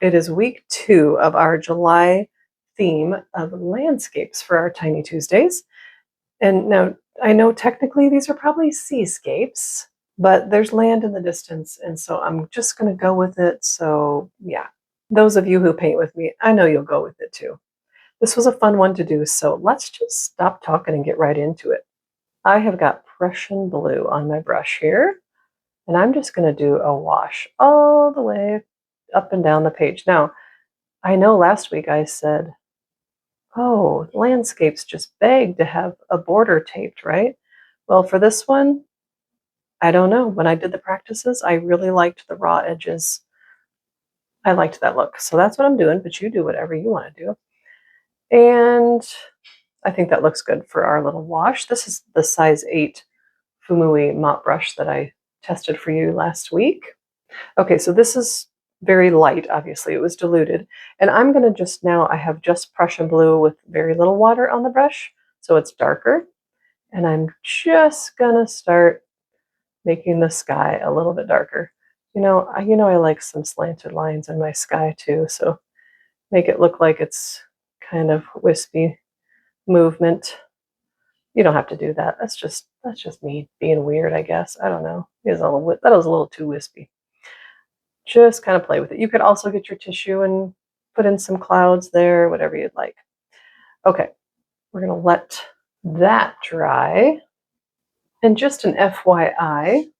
It is week 2 of our July theme of landscapes for our Tiny Tuesdays. And now I know technically these are probably seascapes, but there's land in the distance, and so I'm just going to go with it. So, yeah, those of you who paint with me, I know you'll go with it too. This was a fun one to do, so let's just stop talking and get right into it. I have got Prussian blue on my brush here, and I'm just going to do a wash all the way up and down the page. Now, I know last week I said, oh, landscapes just beg to have a border taped, right? Well, for this one, I don't know. When I did the practices, I really liked the raw edges. I liked that look. So that's what I'm doing, but you do whatever you want to do. And I think that looks good for our little wash. This is the size 8 Fumui mop brush that I tested for you last week. Okay, so this is very light, obviously. It was diluted. And I'm going to just now, I have just Prussian blue with very little water on the brush, so it's darker. And I'm just going to start making the sky a little bit darker. I like some slanted lines in my sky too, so make it look like it's kind of wispy movement. You don't have to do that. That's just me being weird, I guess. I don't know. That was a little too wispy. Just kind of play with it. You could also get your tissue and put in some clouds there, whatever you'd like. Okay, we're going to let that dry. And just an FYI,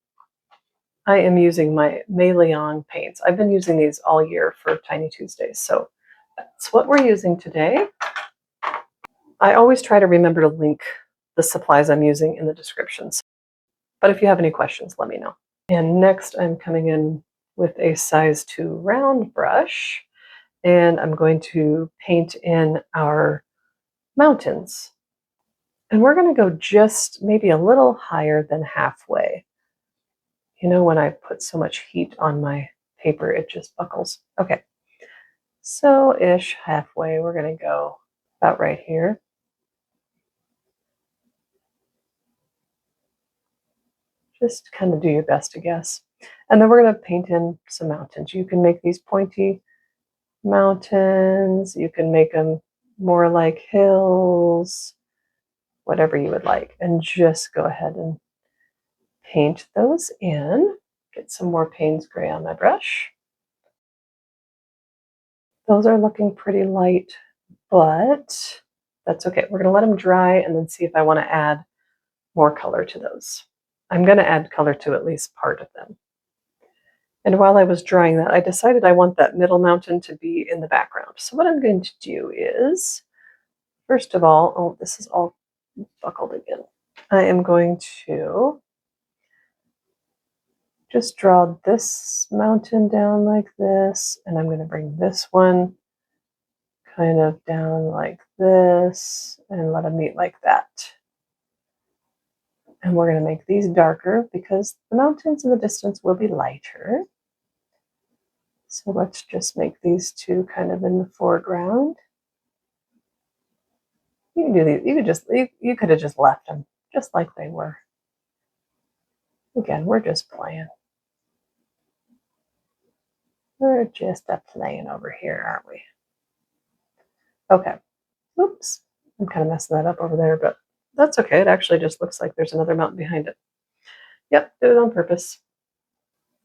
I am using my Meleon paints. I've been using these all year for Tiny Tuesdays, so that's what we're using today. I always try to remember to link the supplies I'm using in the descriptions. But if you have any questions, let me know. And next I'm coming in with a size 2 round brush, and I'm going to paint in our mountains. And we're going to go just maybe a little higher than halfway. When I put so much heat on my paper, it just buckles. Okay, so ish halfway, we're going to go about right here. Just kind of do your best to guess. And then we're going to paint in some mountains. You can make these pointy mountains. You can make them more like hills, whatever you would like. And just go ahead and paint those in. Get some more Payne's Gray on my brush. Those are looking pretty light, but that's okay. We're going to let them dry and then see if I want to add more color to those. I'm going to add color to at least part of them. And while I was drying that, I decided I want that middle mountain to be in the background. So what I'm going to do is, first of all, oh, this is all buckled again. I am going to just draw this mountain down like this, and I'm going to bring this one kind of down like this and let them meet like that. And we're going to make these darker because the mountains in the distance will be lighter. So let's just make these two kind of in the foreground. You can do these, you could have just left them just like they were. Again, we're just playing. We're just playing over here, aren't we? Okay. Oops. I'm kind of messing that up over there, but that's okay. It actually just looks like there's another mountain behind it. Yep, did it on purpose.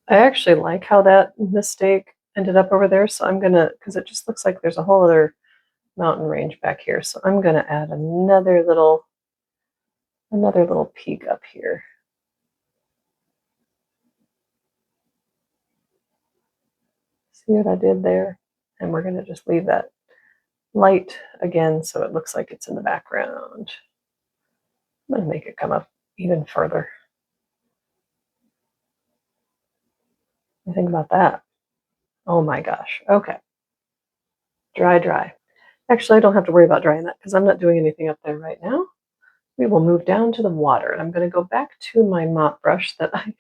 I actually like how that mistake ended up over there, so I'm gonna, because it just looks like there's a whole other mountain range back here, so I'm gonna add another little peak up here. See what I did there? And we're gonna just leave that light again so it looks like it's in the background. I'm gonna make it come up even further. What do you think about that? Oh my gosh. Okay. Dry. Actually, I don't have to worry about drying that because I'm not doing anything up there right now. We will move down to the water. And I'm going to go back to my mop brush that I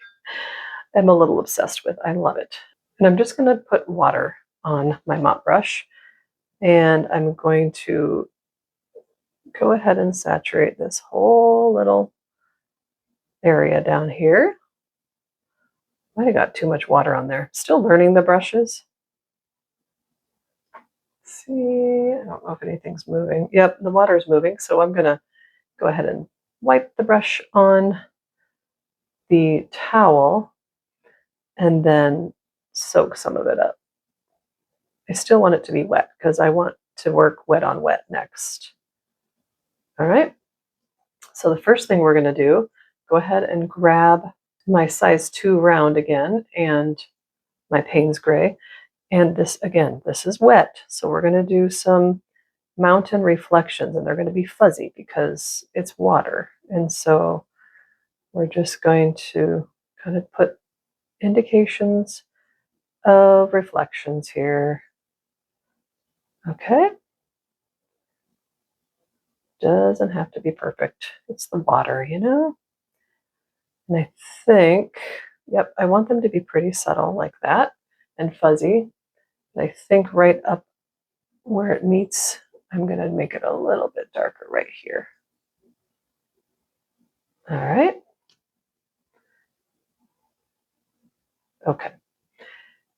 am a little obsessed with. I love it. And I'm just going to put water on my mop brush. And I'm going to go ahead and saturate this whole little area down here. Might have got too much water on there. Still learning the brushes. see, I don't know if anything's moving. Yep, the water is moving, so I'm gonna go ahead and wipe the brush on the towel and then soak some of it up. I still want it to be wet because I want to work wet on wet next. All right, so the first thing we're gonna do, go ahead and grab my size 2 round again and my Payne's Gray. And this, again, this is wet, so we're gonna do some mountain reflections, and they're going to be fuzzy because it's water. And so we're just going to kind of put indications of reflections here. Okay. Doesn't have to be perfect. It's the water, you know? And I think, yep, I want them to be pretty subtle like that and fuzzy. And I think right up where it meets, I'm going to make it a little bit darker right here. All right. Okay.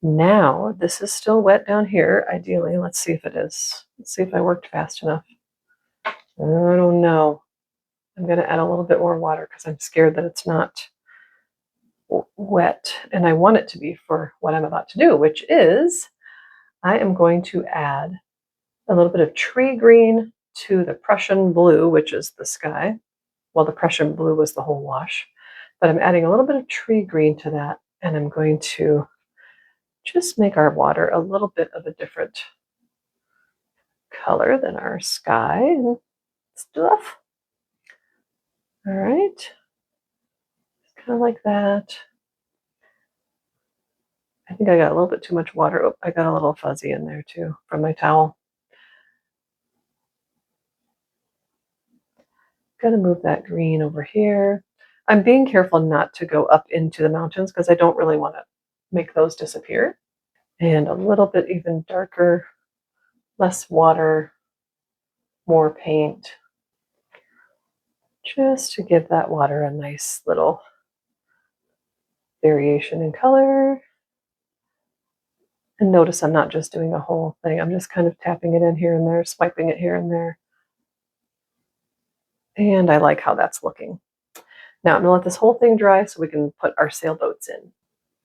Now, this is still wet down here, ideally. Let's see if it is. Let's see if I worked fast enough. I don't know. I'm going to add a little bit more water because I'm scared that it's not wet. And I want it to be for what I'm about to do, which is I am going to add a little bit of tree green to the Prussian blue, which is the sky. Well, the Prussian blue was the whole wash. But I'm adding a little bit of tree green to that, and I'm going to just make our water a little bit of a different color than our sky and stuff. All right, kind of like that. I think I got a little bit too much water. Oh, I got a little fuzzy in there too from my towel. Gonna move that green over here. I'm being careful not to go up into the mountains because I don't really want to make those disappear. And a little bit even darker, less water, more paint, just to give that water a nice little variation in color. And notice I'm not just doing a whole thing. I'm just kind of tapping it in here and there, swiping it here and there. And I like how that's looking. Now I'm gonna let this whole thing dry so we can put our sailboats in.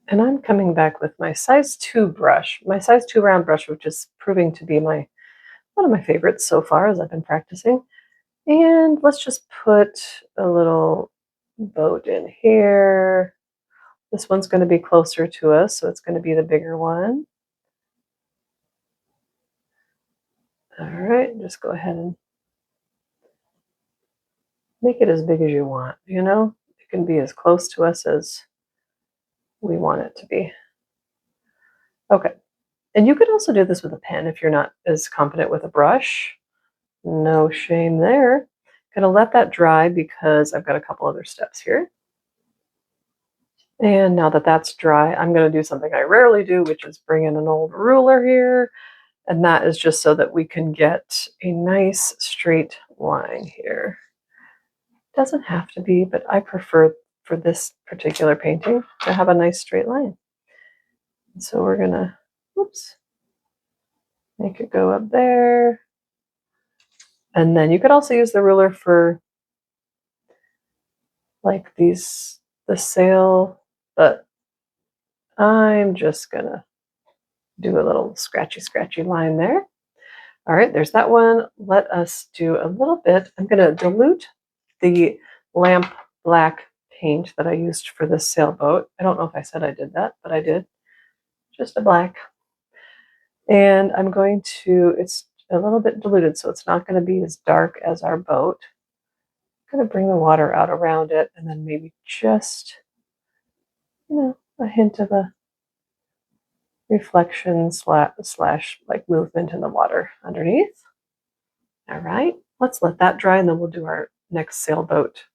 And I'm coming back with my size 2 brush, my size 2 round brush, which is proving to be one of my favorites so far as I've been practicing. And let's just put a little boat in here. This one's going to be closer to us, so it's going to be the bigger one. All right, just go ahead and make it as big as you want, you know? It can be as close to us as we want it to be. Okay, and you could also do this with a pen if you're not as confident with a brush. No shame there. Gonna let that dry because I've got a couple other steps here. And now that that's dry, I'm gonna do something I rarely do, which is bring in an old ruler here. And that is just so that we can get a nice straight line here. Doesn't have to be, but I prefer for this particular painting to have a nice straight line. And so we're gonna, oops, make it go up there. And then you could also use the ruler for like the sail, but I'm just gonna do a little scratchy line there. All right, there's that one. Let us do a little bit. I'm gonna dilute the lamp black paint that I used for this sailboat. I don't know if I said I did that, but I did. Just a black. And I'm going to, it's a little bit diluted, so it's not going to be as dark as our boat. I'm going to bring the water out around it and then maybe just, a hint of a reflection slash like movement in the water underneath. All right, let's let that dry and then we'll do our next sailboat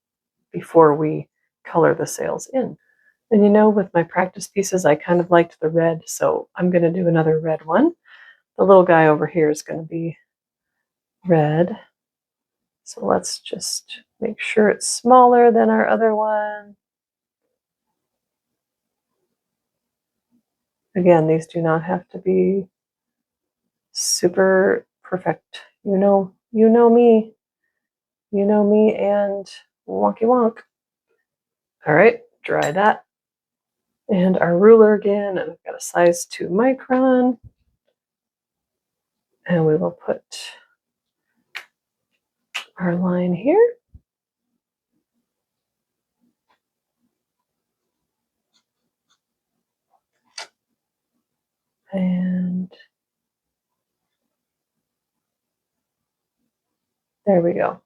before we color the sails in. And with my practice pieces, I kind of liked the red, so I'm going to do another red one. The little guy over here is going to be red. So let's just make sure it's smaller than our other one. Again, these do not have to be super perfect. You know me. You know me and wonky wonk. All right, dry that. And our ruler again, and I've got a size 2 micron. And we will put our line here. And there we go.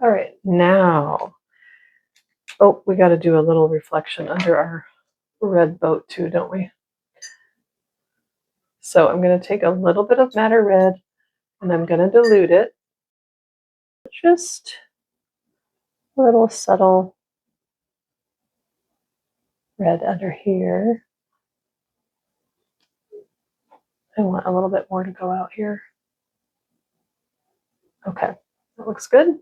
All right, now, oh, we got to do a little reflection under our red boat too, don't we? So I'm going to take a little bit of madder red and I'm going to dilute it. Just a little subtle red under here. I want a little bit more to go out here. Okay, that looks good.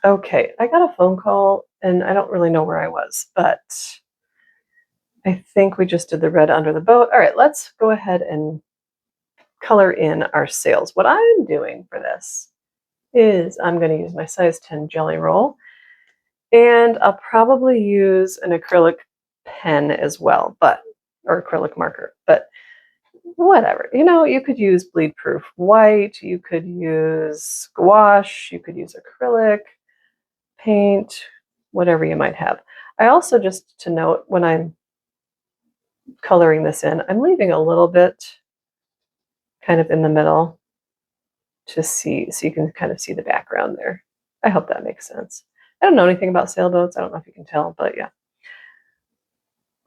Okay, I got a phone call and I don't really know where I was, but I think we just did the red under the boat. All right, let's go ahead and color in our sails. What I'm doing for this is I'm going to use my size 10 jelly roll, and I'll probably use an acrylic pen as well, or acrylic marker, but whatever. You know, you could use bleed proof white, you could use gouache, you could use acrylic paint, whatever you might have. I also, just to note, when I'm coloring this in, I'm leaving a little bit kind of in the middle to see, so you can kind of see the background there. I hope that makes sense. I don't know anything about sailboats. I don't know if you can tell, but yeah.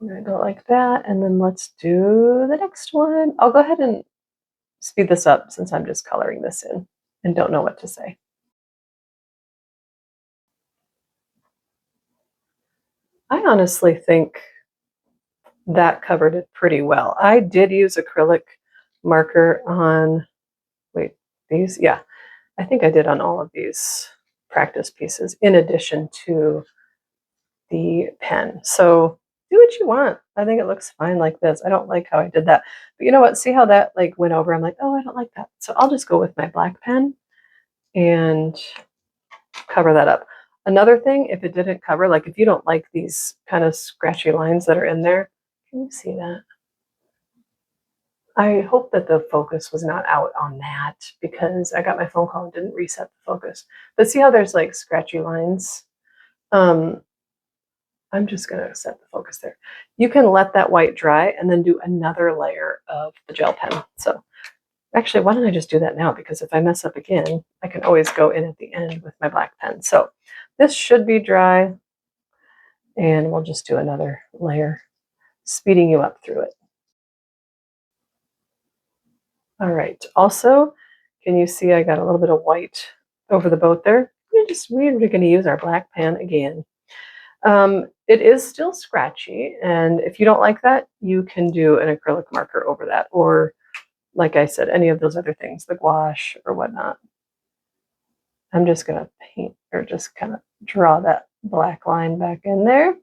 I'm gonna go like that, and then let's do the next one. I'll go ahead and speed this up since I'm just coloring this in and don't know what to say. I honestly think that covered it pretty well. I did use acrylic marker on, wait, these? Yeah, I think I did on all of these practice pieces in addition to the pen. So do what you want. I think it looks fine like this. I don't like how I did that. But you know what? See how that like went over? I'm like, oh, I don't like that. So I'll just go with my black pen and cover that up. Another thing, if it didn't cover, like if you don't like these kind of scratchy lines that are in there, can you see that? I hope that the focus was not out on that because I got my phone call and didn't reset the focus. But see how there's like scratchy lines? I'm just going to set the focus there. You can let that white dry and then do another layer of the gel pen. So actually, why don't I just do that now? Because if I mess up again, I can always go in at the end with my black pen. So this should be dry, and we'll just do another layer, speeding you up through it. All right. Also, can you see I got a little bit of white over the boat there? We're going to use our black pen again. It is still scratchy, and if you don't like that, you can do an acrylic marker over that, or like I said, any of those other things, the gouache or whatnot. I'm just going to paint or just kind of draw that black line back in there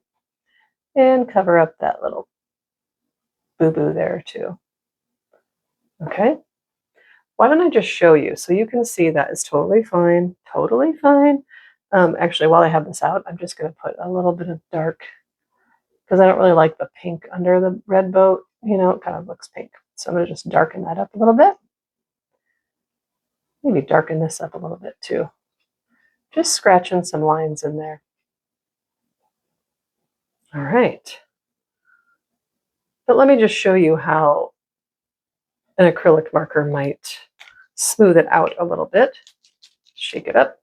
and cover up that little boo-boo there too. Okay. Why don't I just show you so you can see that is totally fine, totally fine. Actually, while I have this out, I'm just going to put a little bit of dark because I don't really like the pink under the red boat. You know, it kind of looks pink. So I'm going to just darken that up a little bit. Maybe darken this up a little bit too. Just scratching some lines in there. All right. But let me just show you how an acrylic marker might smooth it out a little bit. Shake it up.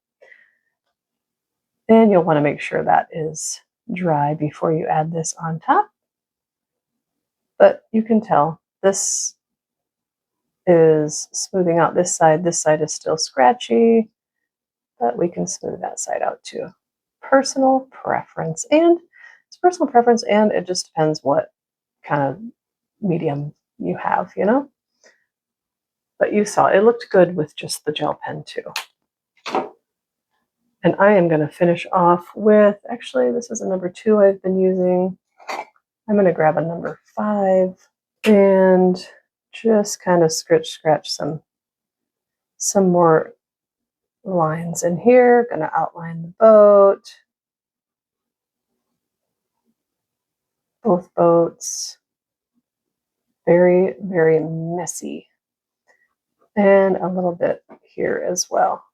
And you'll want to make sure that is dry before you add this on top. But you can tell this is smoothing out this side. This side is still scratchy, but we can smooth that side out too. Personal preference. And it's personal preference, and it just depends what kind of medium you have, you know? But you saw it looked good with just the gel pen too. And I am going to finish off with, actually, this is a number 2 I've been using. I'm going to grab a number 5 and just kind of scratch some more lines in here. Gonna outline the boat, both boats. Very, very messy. And a little bit here as well.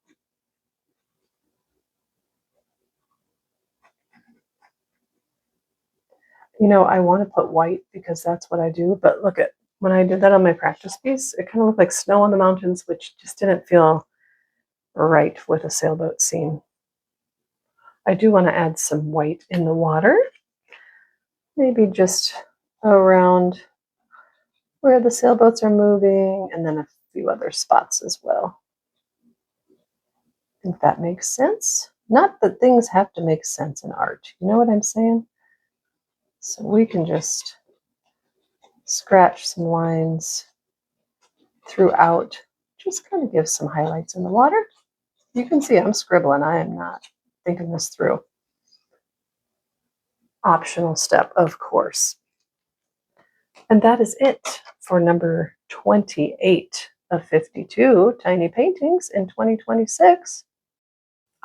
You know, I want to put white because that's what I do, but look at, when I did that on my practice piece, it kind of looked like snow on the mountains, which just didn't feel right with a sailboat scene. I do want to add some white in the water, maybe just around where the sailboats are moving, and then a few other spots as well. I think that makes sense. Not that things have to make sense in art, you know what I'm saying? So we can just scratch some lines throughout, just kind of give some highlights in the water. You can see I'm scribbling, I am not thinking this through. Optional step, of course. And that is it for number 28 of 52 tiny paintings in 2026.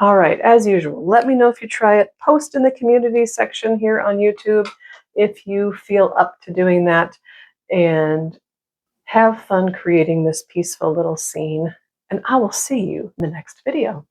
All right, as usual, let me know if you try it. Post in the community section here on YouTube if you feel up to doing that, and have fun creating this peaceful little scene. And I will see you in the next video.